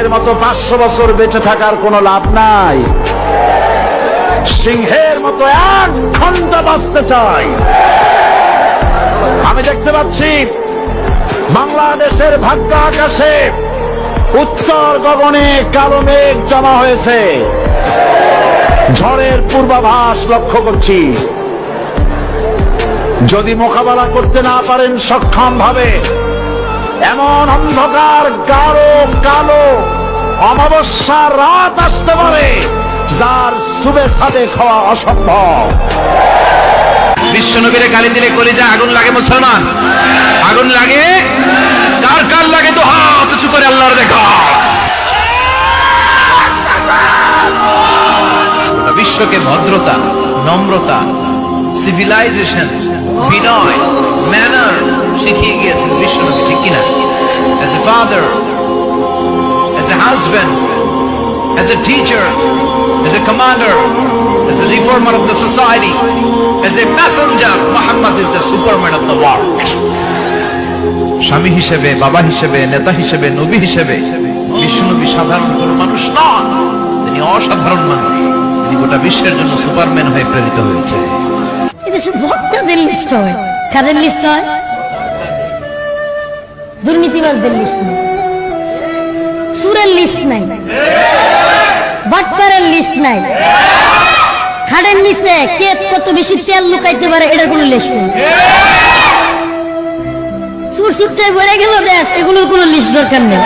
সিংহের মতো 500 বছর বেঁচে থাকার কোনো লাভ নাই। সিংহের মতো 1 ঘন্টা বাঁচতে চাই। আমি দেখতে পাচ্ছি বাংলাদেশের ভাগ্য আকাশে উত্তর গগনে কালো মেঘ জমা হয়েছে। ঝড়ের পূর্বাভাস লক্ষ্য করছি। যদি মোকাবেলা করতে না পারেন সক্ষম ভাবে, এমন অন্ধকার গাঢ় কালো অমাবস্যার রাত আসতে পারে যার শুভে সাদে খাওয়া অসম্ভব। বিশ্বনবীরে গালি দিলে কলিজা আগুন লাগে মুসলমান, আগুন লাগে। কার কার লাগে তো হাত উঁচু করে আল্লাহর দেখা। গোটা বিশ্বকে ভদ্রতা, নম্রতা, সিভিলাইজেশন, বিনয়, ম্যানার শিখিয়ে গিয়েছেন বিশ্বনবী, ঠিক কিনা? As a father, as a husband, as a teacher, as a commander, as a reformer of the society, as a messenger, Muhammad is the superman of the world. স্বামী হিসেবে, বাবা হিসেবে, নেতা হিসেবে, নবী হিসেবে বিশ্বনবী সাধারণ কোনো মানুষ নন, তিনি অসাধারণ মানুষ। তিনি গোটা বিশ্বের জন্য সুপারম্যান হয়ে প্রেরিত হয়েছে। এদেশে ভক্তদের লিস্ট হয়, কাদের লিস্ট হয়? দুর্নীতিবাজদের লিস্ট নেই, সুরের লিস্ট নাই, বাটপারের লিস্ট নাই, খাড়ের নিচে কে কত বেশি তেল লুকাইতে পারে এটার কোনো লিস্ট নেই। সুর সুরটাই বলে গেল দেশ, এগুলোর কোনো লিস্ট দরকার নেই।